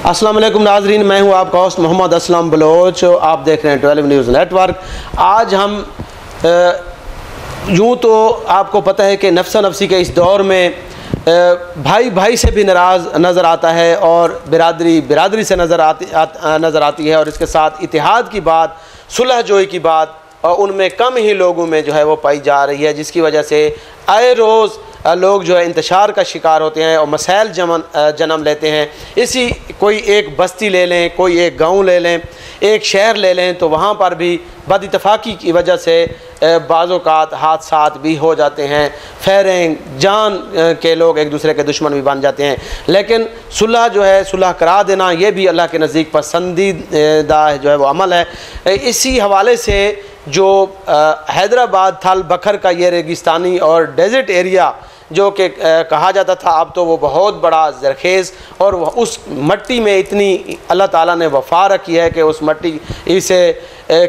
अस्सलाम वालेकुम नाजरीन, मैं हूं आपका होस्ट मोहम्मद असलम बलोच। आप देख रहे हैं 12 न्यूज़ नेटवर्क। आज हम यूँ तो आपको पता है कि नफ्सा नफसी के इस दौर में भाई भाई से भी नाराज़ नज़र आता है और बिरादरी बिरादरी से नज़र आती है और इसके साथ इतिहाद की बात, सुलह जोई की बात और उनमें कम ही लोगों में जो है वो पाई जा रही है, जिसकी वजह से आए रोज़ लोग जो है इंतशार का शिकार होते हैं और मसाइल जन्म लेते हैं। इसी कोई एक बस्ती ले लें, कोई एक गांव ले लें, एक शहर ले लें, तो वहाँ पर भी बदइत्तफाक़ी की वजह से बाज़-औक़ात हादसात भी हो जाते हैं, फ़ैरें जान के लोग एक दूसरे के दुश्मन भी बन जाते हैं। लेकिन सुलह जो है, सुलह करा देना, ये भी अल्लाह के नज़दीक पसंदीदा जो है वो अमल है। इसी हवाले से जो हैदराबाद थल बखर का ये रेगिस्तानी और डेज़र्ट एरिया जो कि कहा जाता था, अब तो वो बहुत बड़ा ज़रखेज़ और उस मट्टी में इतनी अल्लाह ताला ने वफ़ा रखी है कि उस मट्टी से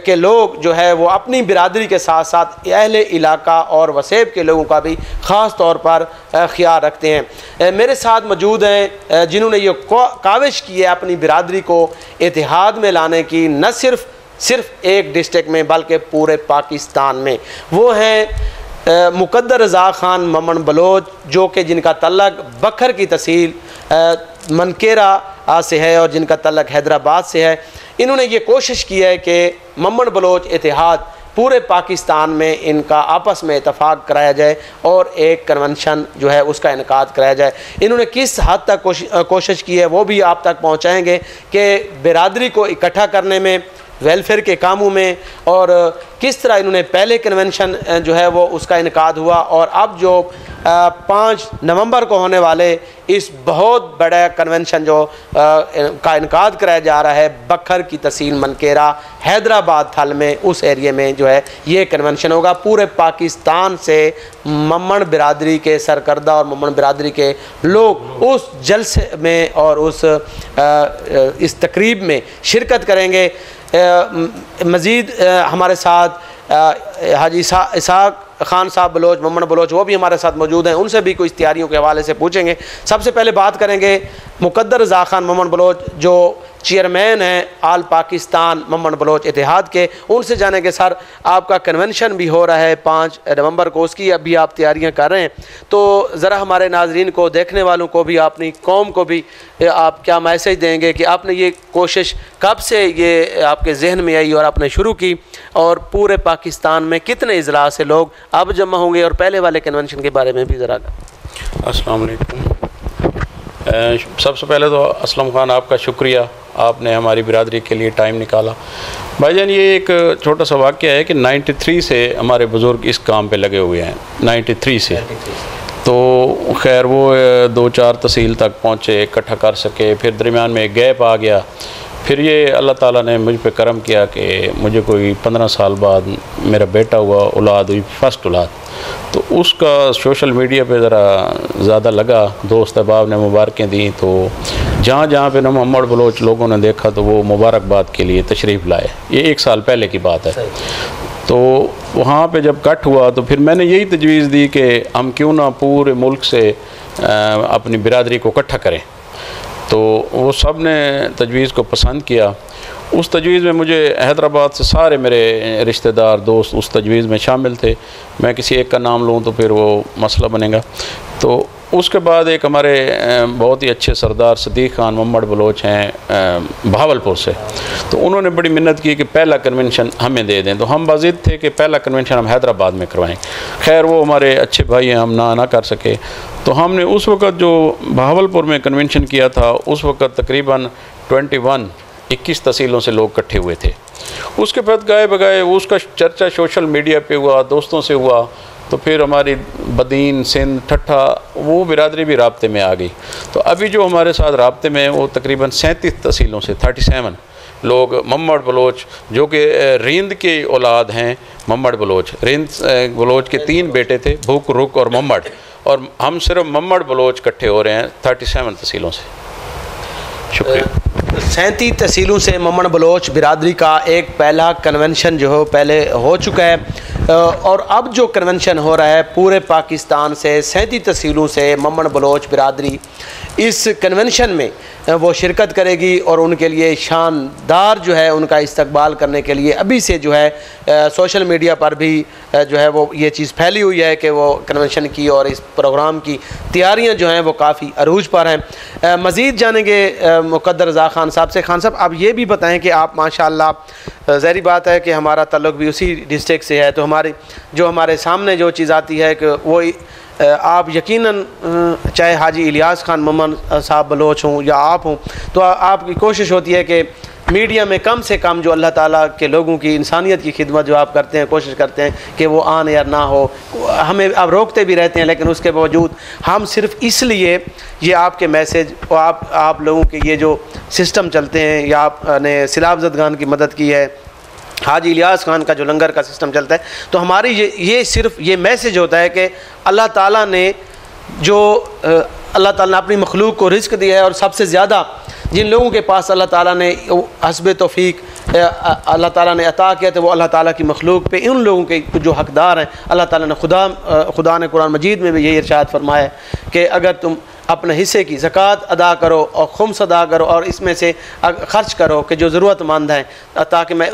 के लोग जो है वो अपनी बिरादरी के साथ साथ अहले इलाका और वसेब के लोगों का भी ख़ास तौर पर ख्याल रखते हैं। मेरे साथ मौजूद हैं जिन्होंने ये काविश की है अपनी बिरादरी को इत्तेहाद में लाने की, न सिर्फ़ एक डिस्ट्रिक्ट में बल्कि पूरे पाकिस्तान में। वो हैं मुकद्दर रज़ा ख़ान ममन बलोच, जो कि जिनका तल्लक बखर की तहसील मनकेरा से है और जिनका तल्लक हैदराबाद से है। इन्होंने ये कोशिश की है कि ममन बलोच इत्तेहाद पूरे पाकिस्तान में इनका आपस में इतफ़ाक़ कराया जाए और एक कन्वेंशन जो है उसका इनकाद कराया जाए। इन्होंने किस हद तक कोशिश की है वो भी आप तक पहुँचाएँगे कि बिरादरी को इकट्ठा करने में, वेलफेयर के कामों में, और किस तरह इन्होंने पहले कन्वेंशन जो है वो उसका इनकाद हुआ और अब जो 5 नवंबर को होने वाले इस बहुत बड़ा कन्वेंशन जो का इनकाद कराया जा रहा है बखर की तहसील मनकेरा हैदराबाद थल में, उस एरिया में जो है ये कन्वेंशन होगा। पूरे पाकिस्तान से मम्मन बिरादरी के सरकर्दा और मम्मन बिरादरी के लोग उस जलसे में और इस तकरीब में शिरकत करेंगे। मज़ीद हमारे साथ हाजी इसाक ख़ान साहब बलोच, मम्मन बलोच, वो भी हमारे साथ मौजूद हैं। उनसे भी कुछ तैयारियों के हवाले से पूछेंगे। सबसे पहले बात करेंगे मुकद्दर रज़ा ख़ान मम्मन बलोच, जो चेयरमैन हैं आल पाकिस्तान मम्मन बलोच इत्तेहाद के। उनसे जानेंगे सर, आपका कन्वेंशन भी हो रहा है 5 नवंबर को, उसकी अभी आप तैयारियां कर रहे हैं, तो ज़रा हमारे नाजरीन को, देखने वालों को भी, अपनी कौम को भी आप क्या मैसेज देंगे कि आपने ये कोशिश कब से ये आपके जहन में आई और आपने शुरू की, और पूरे पाकिस्तान में कितने इजलास से लोग अब जमा होंगे, और पहले वाले कन्वेंशन के बारे में भी ज़रा। अस्सलाम वालेकुम। सबसे पहले तो असलम खान, आपका शुक्रिया, आपने हमारी बिरादरी के लिए टाइम निकाला। भाईजान, ये एक छोटा सा वाक़या है कि 93 से हमारे बुज़ुर्ग इस काम पे लगे हुए हैं, 93 से। तो खैर वो 2-4 तहसील तक पहुँचे, इकट्ठा कर सके, फिर दरमियान में एक गैप आ गया। फिर ये अल्लाह ताला ने मुझ पे करम किया कि मुझे कोई 15 साल बाद मेरा बेटा हुआ, औलाद हुई, फर्स्ट औलाद। तो उसका सोशल मीडिया पे ज़रा ज़्यादा लगा, दोस्त अहबाब ने मुबारकें दी, तो जहाँ जहाँ पे मोहम्मद बलोच लोगों ने देखा तो वो मुबारकबाद के लिए तशरीफ़ लाए। ये 1 साल पहले की बात है। तो वहाँ पे जब कट हुआ तो फिर मैंने यही तजवीज़ दी कि हम क्यों ना पूरे मुल्क से अपनी बिरादरी को इकट्ठा करें। तो वो सब ने तजवीज़ को पसंद किया। उस तजवीज़ में मुझे हैदराबाद से सारे मेरे रिश्तेदार दोस्त उस तजवीज़ में शामिल थे। मैं किसी एक का नाम लूँ तो फिर वो मसला बनेगा। तो उसके बाद एक हमारे बहुत ही अच्छे सरदार सदीक़ ख़ान मम्मद बलोच हैं बहावलपुर से, तो उन्होंने बड़ी मिन्नत की कि पहला कन्वेंशन हमें दे दें। तो हम बाज़िद थे कि पहला कन्वेंशन हम हैदराबाद में करवाएं। खैर वो हमारे अच्छे भाई हैं, हम ना कर सके। तो हमने उस वक़्त जो बहावलपुर में कन्वेंशन किया था, उस वक़्त तकरीबन 21 तहसीलों से लोग इकट्ठे हुए थे। उसके बाद गाए बगाए उसका चर्चा सोशल मीडिया पे हुआ, दोस्तों से हुआ, तो फिर हमारी बदीन, सिंध, ठट्ठा, वो बिरादरी भी राब्ते में आ गई। तो अभी जो हमारे साथ राब्ते में वो तकरीबन 37 तहसीलों से 37 लोग मम्मद बलोच, जो कि रिंद के औलाद हैं। मम्मद बलोच, रिंद बलोच के 3 बेटे थे, भुक, रुक और मम्मद, और हम सिर्फ मम्मद बलोच इकट्ठे हो रहे हैं 37 तहसीलों से। शुक्रिया। 37 तहसीलों से मम्मन बलोच बिरादरी का एक पहला कन्वेंशन जो है पहले हो चुका है, और अब जो कन्वेंशन हो रहा है पूरे पाकिस्तान से 37 तहसीलों से मम्मन बलोच बिरादरी इस कन्वेंशन में वो शिरकत करेगी और उनके लिए शानदार जो है उनका इस्तकबाल करने के लिए अभी से जो है सोशल मीडिया पर भी जो है वो ये चीज़ फैली हुई है कि वो कन्वेंशन की और इस प्रोग्राम की तैयारियां जो हैं वो काफ़ी अरूज पर हैं। मज़ीद जानेंगे मुक़द्दर रज़ा ख़ान साहब से। ख़ान साहब, आप ये भी बताएं कि आप माशाअल्लाह, ज़ाहिर बात है कि हमारा ताल्लुक़ भी उसी डिस्ट्रिक्ट से है, तो हमारे सामने जो चीज़ आती है कि वो आप यकीनन चाहे हाजी इलियास खान मम्मन साहब बलोच हों या आप हों, तो आपकी कोशिश होती है कि मीडिया में कम से कम जो अल्लाह ताला के लोगों की इंसानियत की खिदमत जो आप करते हैं, कोशिश करते हैं कि वो आन या ना हो। हमें आप रोकते भी रहते हैं, लेकिन उसके बावजूद हम सिर्फ इसलिए ये आपके मैसेज और आप लोगों के ये जो सिस्टम चलते हैं, या आपने सिलाफजदगान की मदद की है, हाजी इलियास खान का जो लंगर का सिस्टम चलता है, तो हमारी ये सिर्फ ये मैसेज होता है कि अल्लाह ताला ने अपनी मखलूक को रिज़्क़ दिया है, और सबसे ज़्यादा जिन लोगों के पास अल्लाह ताला ने हस्ब तौफीक अल्लाह ताला ने अता किया, तो वो अल्लाह ताला की मखलूक पे उन लोगों के जो हकदार हैं, अल्लाह ताला ने खुदा ने कुरान मजीद में भी यही इरशाद फरमाया है कि अगर तुम अपने हिस्से की ज़कात अदा करो और खुम्स अदा करो और इसमें से ख़र्च करो कि जो ज़रूरतमंद हैं, ताकि मैं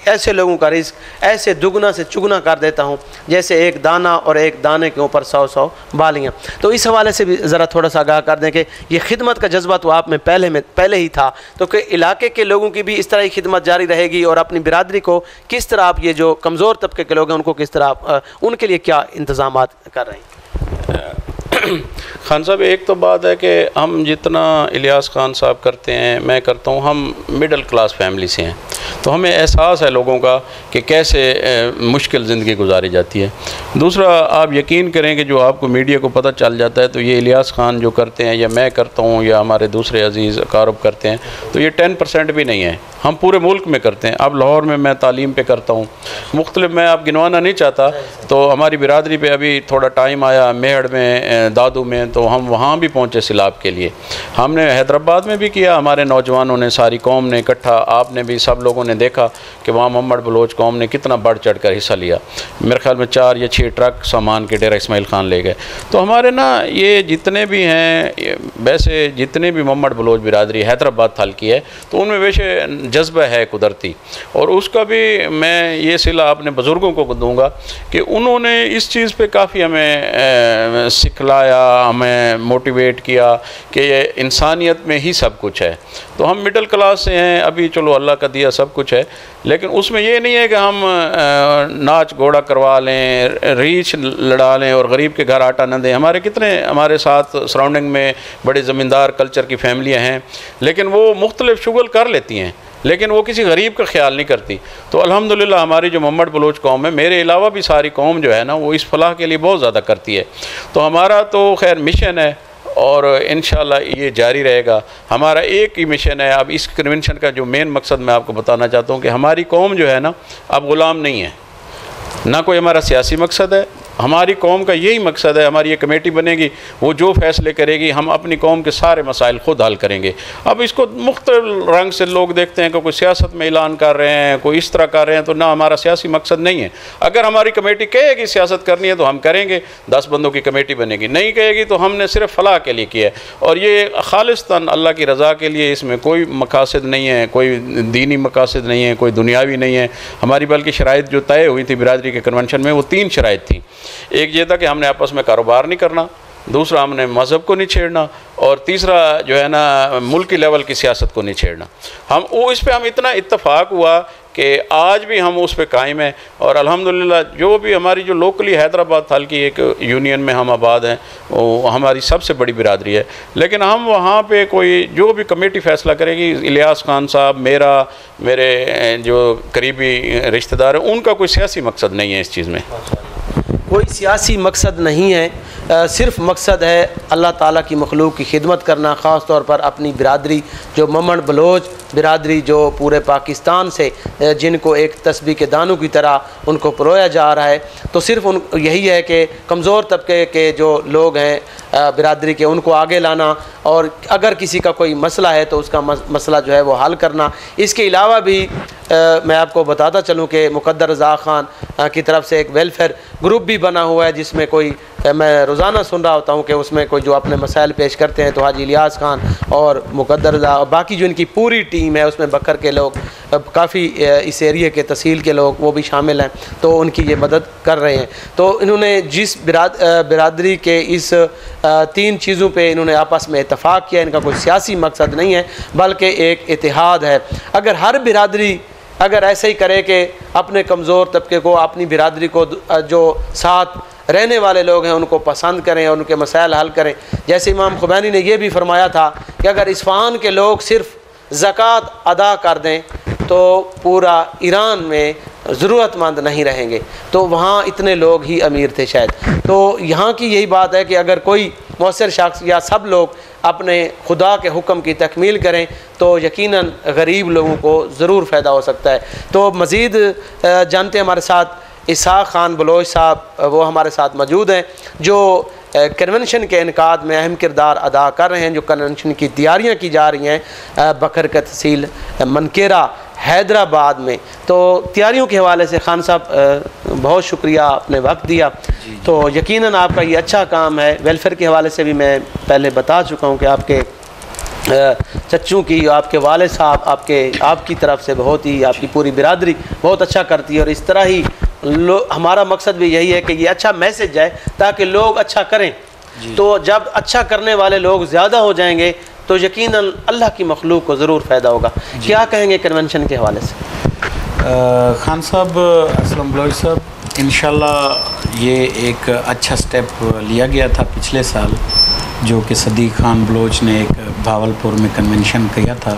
ऐसे लोगों का रिज़्क़ ऐसे दुगना से चुगना कर देता हूँ जैसे एक दाना और एक दाने के ऊपर 100 बालियाँ। तो इस हवाले से भी ज़रा थोड़ा सा आगाह कर दें कि ये खिदमत का जज्बा तो आप में पहले ही था, तो कि इलाके के लोगों की भी इस तरह की खिदमत जारी रहेगी, और अपनी बिरादरी को किस तरह आप, ये जो कमज़ोर तबके के लोग हैं उनको किस तरह, उनके लिए क्या इंतज़ाम कर रहे हैं? खान साहब, एक तो बात है कि हम जितना इलियास खान साहब करते हैं, मैं करता हूँ, हम मिडिल क्लास फैमिली से हैं, तो हमें एहसास है लोगों का कि कैसे मुश्किल ज़िंदगी गुजारी जाती है। दूसरा, आप यकीन करें कि जो आपको मीडिया को पता चल जाता है, तो ये इलियास खान जो करते हैं, या मैं करता हूँ, या हमारे दूसरे अजीज़ अकारब करते हैं, तो ये 10% भी नहीं है। हम पूरे मुल्क में करते हैं। अब लाहौर में मैं तालीम पे करता हूँ, मुख्तलिफ, मैं आप गिनवाना नहीं चाहता, तो हमारी बिरादरी पे अभी थोड़ा टाइम आया मेहड़ में, दादू में, तो हम वहाँ भी पहुँचे सिलाब के लिए। हमने हैदराबाद में भी किया, हमारे नौजवानों ने, सारी कौम ने इकट्ठा, आपने भी, सब लोगों ने देखा कि वहाँ मोहम्मद बलोच कौम ने कितना बढ़ चढ़ कर हिस्सा लिया। मेरे ख्याल में 4 या 6 ट्रक सामान के डेरा इस्माइल खान ले गए। तो हमारे ना ये जितने भी हैं, वैसे जितने भी मोहम्मद बलोच बिरादरी हैदराबाद थल की है, तो उनमें वैसे जज्बा है कुदरती, और उसका भी मैं ये सिला अपने बुज़ुर्गों को दूँगा कि उन्होंने इस चीज़ पे काफ़ी हमें सिखलाया, हमें मोटिवेट किया कि ये इंसानियत में ही सब कुछ है। तो हम मिडिल क्लास से हैं, अभी चलो अल्लाह का दिया सब कुछ है, लेकिन उसमें ये नहीं है कि हम नाच घोड़ा करवा लें, रीछ लड़ा लें और गरीब के घर आटा न दें। हमारे साथ सराउंडिंग में बड़े ज़मींदार कल्चर की फैमिलियाँ हैं, लेकिन वो मुख्तलिफ शुगल कर लेती हैं, लेकिन वो किसी गरीब का ख्याल नहीं करती। तो अल्हम्दुलिल्लाह हमारी जो मोहम्मद बलोच कौम है, मेरे अलावा भी सारी कौम जो है ना, वो इस फलाह के लिए बहुत ज़्यादा करती है। तो हमारा तो खैर मिशन है, और इंशाल्लाह ये जारी रहेगा। हमारा एक ही मिशन है। अब इस कन्वेंशन का जो मेन मकसद मैं आपको बताना चाहता हूँ कि हमारी कौम जो है ना, अब ग़ुलाम नहीं है, ना कोई हमारा सियासी मकसद है। हमारी कौम का यही मकसद है, हमारी ये कमेटी बनेगी, वो जो फ़ैसले करेगी, हम अपनी कौम के सारे मसाइल ख़ुद हल करेंगे। अब इसको मुख्तलिफ रंग से लोग देखते हैं कि कोई सियासत में ऐलान कर रहे हैं, कोई इस तरह कर रहे हैं, तो ना, हमारा सियासी मकसद नहीं है। अगर हमारी कमेटी कहेगी सियासत करनी है तो हम करेंगे, 10 बंदों की कमेटी बनेगी, नहीं कहेगी तो हमने सिर्फ फलाह के लिए किया है, और ये खालिस्तान अल्लाह की रज़ा के लिए, इसमें कोई मकासद नहीं है, कोई दीनी मकासद नहीं है, कोई दुनियावी नहीं है। हमारी बल्कि शराइत जो तय हुई थी बिरादरी के कन्वेंशन में, वो 3 शराइत थी। एक ये था कि हमने आपस में कारोबार नहीं करना, दूसरा हमने मज़हब को नहीं छेड़ना, और तीसरा जो है ना मुल्की लेवल की सियासत को नहीं छेड़ना। इस पे हम इतना इत्तफाक हुआ कि आज भी हम उस पे कायम हैं, और अल्हम्दुलिल्लाह जो भी हमारी जो लोकली हैदराबाद थल की एक यूनियन में हम आबाद हैं, वो हमारी सबसे बड़ी बिरादरी है। लेकिन हम वहाँ पे कोई जो भी कमेटी फ़ैसला करेगी, इलियास खान साहब, मेरे जो करीबी रिश्तेदार हैं, उनका कोई सियासी मकसद नहीं है इस चीज़ में। कोई सियासी मकसद नहीं है, सिर्फ मकसद है अल्लाह ताला की मखलूक की खिदमत करना। ख़ास तौर पर अपनी बिरादरी जो मोहम्मद बलोच बिरादरी जो पूरे पाकिस्तान से जिनको एक तस्बीह के दानों की तरह उनको परोया जा रहा है, तो सिर्फ यही है कि कमज़ोर तबके के जो लोग हैं बिरादरी के, उनको आगे लाना, और अगर किसी का कोई मसला है तो उसका मसला जो है वो हल करना। इसके अलावा भी मैं आपको बताता चलूँ कि मुक़द्दर रज़ा ख़ान की तरफ से एक वेलफेयर ग्रुप भी बना हुआ है, जिसमें कोई मैं रोज़ाना सुन रहा होता हूँ कि उसमें कोई जो अपने मसाइल पेश करते हैं तो हाजी इलियास खान और मुक़द्दर रज़ा और बाकी जो इनकी पूरी टीम है, उसमें बकर के लोग, काफ़ी इस एरिए के तहसील के लोग वो भी शामिल हैं, तो उनकी ये मदद कर रहे हैं। तो इन्होंने जिस बिरादरी के इस 3 चीज़ों पे इन्होंने आपस में इत्तफ़ाक़ किया, इनका कोई सियासी मकसद नहीं है बल्कि एक इत्तेहाद है। अगर हर बिरादरी अगर ऐसे ही करे कि अपने कमज़ोर तबके को, अपनी बिरादरी को, जो साथ रहने वाले लोग हैं उनको पसंद करें और उनके मसाइल हल करें, जैसे इमाम खुमैनी ने यह भी फरमाया था कि अगर इस्फ़हान के लोग सिर्फ़ ज़कात अदा कर दें तो पूरा ईरान में ज़रूरतमंद नहीं रहेंगे, तो वहाँ इतने लोग ही अमीर थे शायद। तो यहाँ की यही बात है कि अगर कोई मौसर शख्स या सब लोग अपने खुदा के हुक्म की तकमील करें तो यकीनन गरीब लोगों को ज़रूर फ़ायदा हो सकता है। तो मज़ीद जानते हमारे साथ इसहाक़ ख़ान बलोच साहब, वो हमारे साथ मौजूद हैं, जो कन्वेंशन के इनकाद में अहम किरदार अदा कर रहे हैं। जो कन्वेंशन की तैयारियां की जा रही हैं बकर का तहसील मनकेरा हैदराबाद में, तो तैयारियों के हवाले से खान साहब बहुत शुक्रिया, आपने वक्त दिया। तो यकीनन आपका ये अच्छा काम है। वेलफेयर के हवाले से भी मैं पहले बता चुका हूँ कि आपके चच्चू की, आपके वाले साहब, आपकी तरफ से बहुत ही, आपकी पूरी बिरादरी बहुत अच्छा करती है, और इस तरह ही हमारा मकसद भी यही है कि ये अच्छा मैसेज जाए ताकि लोग अच्छा करें। तो जब अच्छा करने वाले लोग ज़्यादा हो जाएंगे तो यकीनन अल्लाह की मखलूक को ज़रूर फ़ायदा होगा। क्या कहेंगे कन्वेंशन के हवाले से? खान साहब, अस्लम बलोच साहब, इंशाल्लाह ये एक अच्छा स्टेप लिया गया था पिछले साल, जो कि सदीक़ खान बलोच ने एक भावलपुर में कन्वेंशन किया था।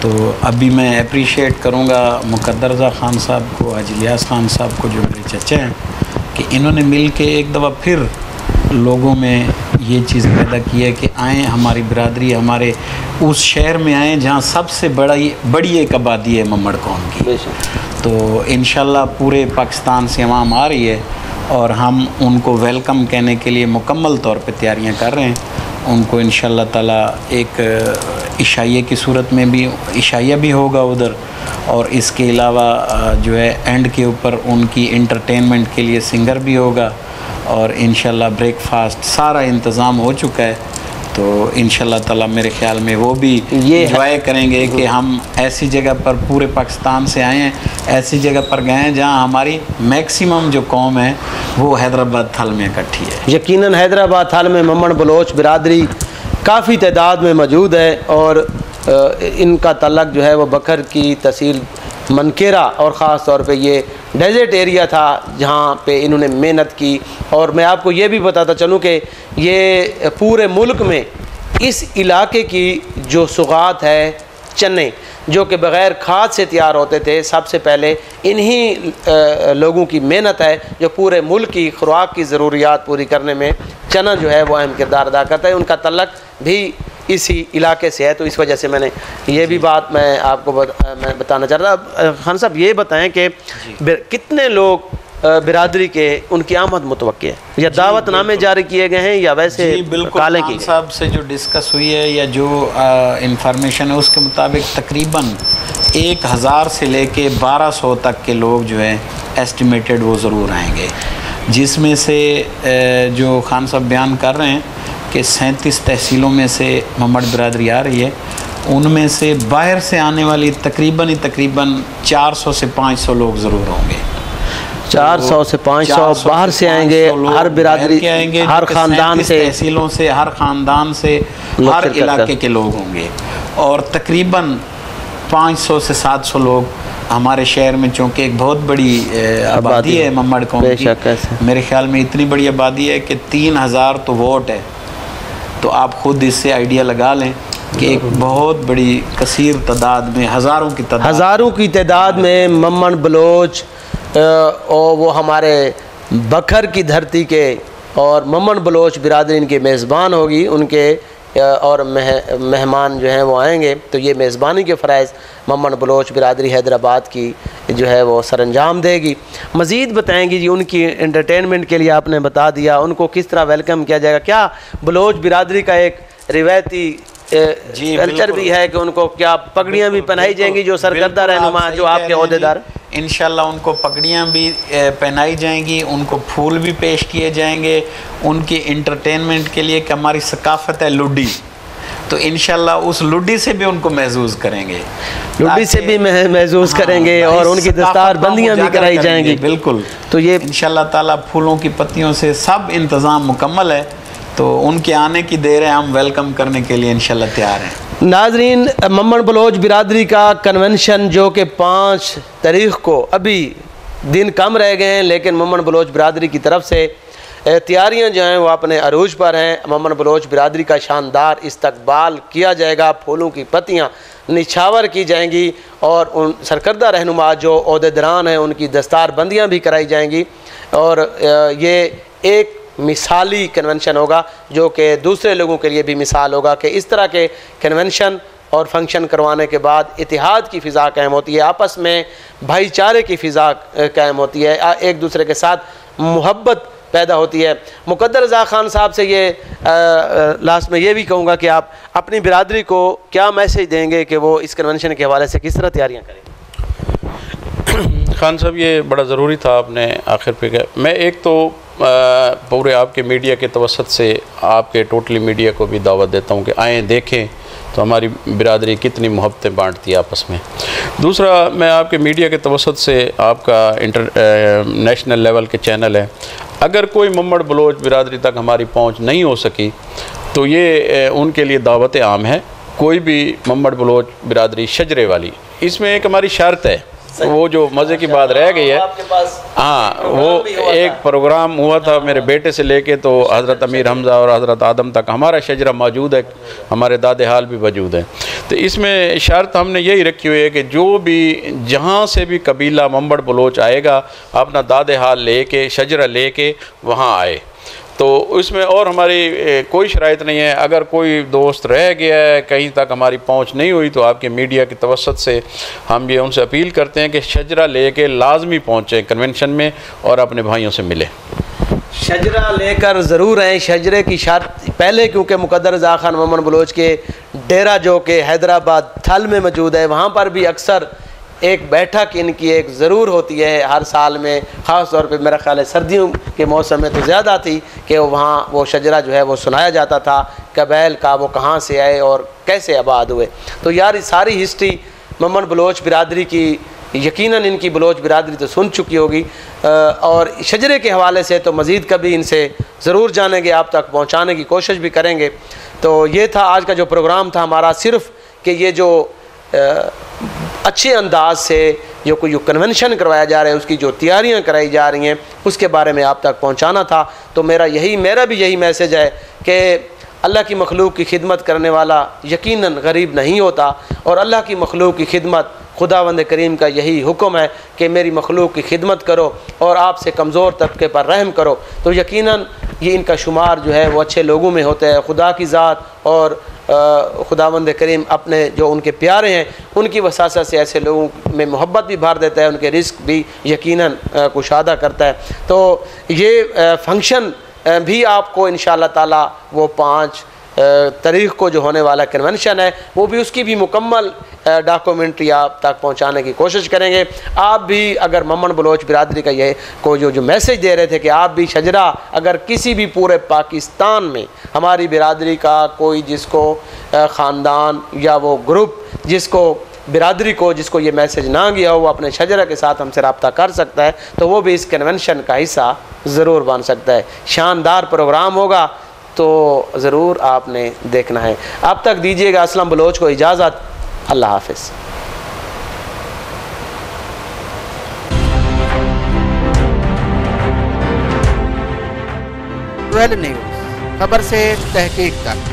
तो अभी मैं अप्रिशिएट करूँगा मुक़द्दर रज़ा ख़ान साहब को, हाजी इलियास ख़ान साहब को, जो मेरे चचे हैं, कि इन्होंने मिल के एक दफ़ा फिर लोगों में ये चीज़ पैदा की है कि आएँ, हमारी बिरादरी हमारे उस शहर में आएँ जहाँ सबसे बड़ी एक आबादी है मम्मड़ कौम की। तो इंशाल्लाह पूरे पाकिस्तान से अवाम आ रही है और हम उनको वेलकम कहने के लिए मुकम्मल तौर पे तैयारियां कर रहे हैं। उनको इंशाल्लाह ताला एक इशाइये की सूरत में भी इशाइया भी होगा उधर, और इसके अलावा जो है एंड के ऊपर उनकी इंटरटेनमेंट के लिए सिंगर भी होगा, और इंशाल्लाह ब्रेकफास्ट सारा इंतज़ाम हो चुका है। तो इंशाल्लाह ताला मेरे ख़्याल में वो भी ये एंजॉय करेंगे कि हम ऐसी जगह पर पूरे पाकिस्तान से आए हैं, ऐसी जगह पर गए हैं जहां हमारी मैक्सिमम जो कौम है वो हैदराबाद थल में इकट्ठी है। यकीनन हैदराबाद थल में मम्मड़ बलोच बिरादरी काफ़ी तादाद में मौजूद है, और इनका तल्लक जो है वो बकर की तहसील मनकेरा, और ख़ास तौर पे ये डेजर्ट एरिया था जहाँ पे इन्होंने मेहनत की। और मैं आपको ये भी बताता चलूँ कि ये पूरे मुल्क में इस इलाके की जो सुगात है, चने जो कि बग़ैर खाद से तैयार होते थे, सबसे पहले इन्हीं लोगों की मेहनत है जो पूरे मुल्क की खुराक की ज़रूरियात पूरी करने में चना जो है वो अहम किरदार अदा करता है। उनका तल्लक भी इसी इलाके से है, तो इस वजह से मैंने ये भी बात मैं आपको मैं बताना चाह रहा था। खान साहब ये बताएं कि कितने लोग बिरादरी के उनकी आमद मुतवक्की है, या दावतनामे जारी किए गए हैं या वैसे बिल्कुल खान साहब से जो डिस्कस हुई है या जो इंफॉर्मेशन है उसके मुताबिक तकरीबन 1000 से लेके 1200 तक के लोग जो है एस्टिमेटेड वो ज़रूर आएंगे, जिसमें से जो खान साहब बयान कर रहे हैं कि 37 तहसीलों में से मम्मड़ बिरादरी आ रही है, उनमें से बाहर से आने वाली तकरीबन 400 से 500 लोग ज़रूर होंगे। 400 से 500 बाहर से आएंगे, हर बिरादरी के आएंगे, हर ख़ानदान से, तहसीलों से, हर ख़ानदान से, हर इलाके के लोग होंगे। और तकरीबन 500 से 700 लोग हमारे शहर में, चूँकि एक बहुत बड़ी आबादी है मम्मड़ कौम की, मेरे ख्याल में इतनी बड़ी आबादी है कि 3000 तो वोट है। तो आप ख़ुद इससे आइडिया लगा लें कि एक बहुत बड़ी कसीर तादाद में, हज़ारों की तादाद में मम्मड़ बलोच और वो हमारे बकर की धरती के, और मम्मड़ बलोच बिरादरी इनके मेज़बान होगी, उनके और मेहमान जो हैं वो आएंगे। तो ये मेज़बानी के फ़राइज़ मम्मड़ बलोच बिरादरी हैदराबाद की जो है वो सरअंजाम देगी। मज़ीद बताएंगी जी, उनकी एंटरटेनमेंट के लिए आपने बता दिया, उनको किस तरह वेलकम किया जाएगा। क्या बलोच बिरादरी का एक रिवायती कल्चर भी है कि उनको क्या पगड़ियाँ भी पहनाई जाएंगी जो सरकर्दा रहनुमा जो आपके ओहदेदार? इंशाल्लाह उनको पगड़ियाँ भी पहनाई जाएंगी, उनको फूल भी पेश किए जाएंगे उनकी इंटरटेनमेंट के लिए कि हमारी सकाफ़त है लुड्डी, तो इंशाल्लाह उस लुड्डी से भी उनको महसूस करेंगे, लुड्डी से भी महसूस करेंगे और उनकी दस्तार बंदियाँ भी कराई जाएंगी। बिल्कुल, तो ये इंशाल्लाह ताला फूलों की पत्तियों से सब इंतज़ाम मुकम्मल है, तो उनके आने की देर है, हम वेलकम करने के लिए इंशाल्लाह तैयार हैं। नाजरीन, मम्मन बलोच बिरादरी का कन्वेंशन जो कि 5 तारीख को, अभी दिन कम रह गए हैं, लेकिन मम्मन बलोच बिरादरी की तरफ से तैयारियां जो हैं वो अपने अरूज पर हैं। मम्मन बलोच बिरादरी का शानदार इस्तकबाल किया जाएगा, फूलों की पत्तियां निछावर की जाएंगी और उन सरकर्दा रहनुमा जो ओहदेदारान हैं उनकी दस्तार बंदियाँ भी कराई जाएंगी और ये एक मिसाली कन्वेंशन होगा जो कि दूसरे लोगों के लिए भी मिसाल होगा कि इस तरह के कन्वेंशन और फंक्शन करवाने के बाद इतिहाद की फ़िज़ा कायम होती है, आपस में भाईचारे की फ़िज़ा कायम होती है, एक दूसरे के साथ मोहब्बत पैदा होती है। मुक़द्दर रज़ा ख़ान साहब से ये लास्ट में ये भी कहूँगा कि आप अपनी बिरादरी को क्या मैसेज देंगे कि वो इस कन्वेंशन के हवाले से किस तरह तैयारियाँ करें? खान साहब, ये बड़ा ज़रूरी था आपने आखिर पे कहा। मैं एक तो पूरे आपके मीडिया के तवसत से आपके टोटली मीडिया को भी दावत देता हूँ कि आएँ देखें तो हमारी बिरादरी कितनी मोहब्बतें बांटती है आपस में। दूसरा, मैं आपके मीडिया के तवसत से, आपका नेशनल लेवल के चैनल है, अगर कोई मम्मड़ बलोच बिरादरी तक हमारी पहुँच नहीं हो सकी तो ये उनके लिए दावत आम है। कोई भी मम्मड़ बलोच बिरादरी शजरे वाली, इसमें एक हमारी शर्त है, वो जो मज़े की बात रह गई है, हाँ, वो एक प्रोग्राम हुआ था मेरे बेटे से लेके तो हज़रत अमीर हमज़ा और हज़रत आदम तक हमारा शजरा मौजूद है, हमारे दादे हाल भी मौजूद है। तो इसमें शर्त हमने यही रखी हुई है कि जो भी जहाँ से भी कबीला मम्बड़ बलोच आएगा अपना दादे हाल लेके शजरा लेके वहाँ आए। तो इसमें और हमारी कोई शराइत नहीं है। अगर कोई दोस्त रह गया है, कहीं तक हमारी पहुंच नहीं हुई, तो आपके मीडिया की तवसत से हम ये उनसे अपील करते हैं कि शजरा लेके लाजमी पहुँचें कन्वेंशन में और अपने भाइयों से मिलें। शजरा लेकर ज़रूर आएँ। शजरे की शर्त पहले, क्योंकि मुक़द्दर रज़ा ख़ान मम्मन बलोच के डेरा जो कि हैदराबाद थल में मौजूद है, वहाँ पर भी अक्सर एक बैठक इनकी एक ज़रूर होती है हर साल में, ख़ास तौर पे मेरा ख़्याल है सर्दियों के मौसम में तो ज़्यादा थी कि वहाँ वो शजरा जो है वो सुनाया जाता था, कबैल का वो कहाँ से आए और कैसे आबाद हुए। तो यार सारी हिस्ट्री मम्मन बलोच बिरादरी की, यकीनन इनकी बलोच बिरादरी तो सुन चुकी होगी और शजरे के हवाले से तो मज़ीद कभी इनसे ज़रूर जानेंगे, आप तक पहुँचाने की कोशिश भी करेंगे। तो ये था आज का जो प्रोग्राम था हमारा, सिर्फ़ कि ये जो अच्छे अंदाज से जो कोई कन्वेंशन करवाया जा रहा है, उसकी जो तैयारियां कराई जा रही हैं, उसके बारे में आप तक पहुंचाना था। तो मेरा भी यही मैसेज है कि अल्लाह की मखलूक की खिदमत करने वाला यकीनन गरीब नहीं होता और अल्लाह की मखलूक की खिदमत, खुदावंद करीम का यही हुक्म है कि मेरी मखलूक की खिदमत करो और आपसे कमज़ोर तबके पर रहम करो। तो यकीनन ये इनका शुमार जो है वो अच्छे लोगों में होता है। खुदा की ज़ात और खुदावंद करीम अपने जो उनके प्यारे हैं उनकी वसासा से ऐसे लोगों में मोहब्बत भी भर देता है, उनके रिस्क भी यकीनन कुशादा करता है। तो ये फंक्शन भी आपको इंशाअल्लाह ताला वो 5 तारीख़ को जो होने वाला कन्वेंशन है वो भी, उसकी भी मुकम्मल डॉक्यूमेंट्री आप तक पहुंचाने की कोशिश करेंगे। आप भी अगर मम्मन बलोच बिरादरी का ये को जो मैसेज दे रहे थे कि आप भी शजरा, अगर किसी भी पूरे पाकिस्तान में हमारी बिरादरी का कोई जिसको ख़ानदान या वो ग्रुप जिसको बिरादरी को जिसको ये मैसेज ना गया हो, वो अपने शजरा के साथ हमसे रब्ता कर सकता है, तो वो भी इस कन्वेंशन का हिस्सा ज़रूर बन सकता है। शानदार प्रोग्राम होगा, तो ज़रूर आपने देखना है। अब तक दीजिएगा असलम बलोच को इजाज़त। अल्लाह हाफ़िज़। ट्वेल्व न्यूज़, खबर से तहकीक तक।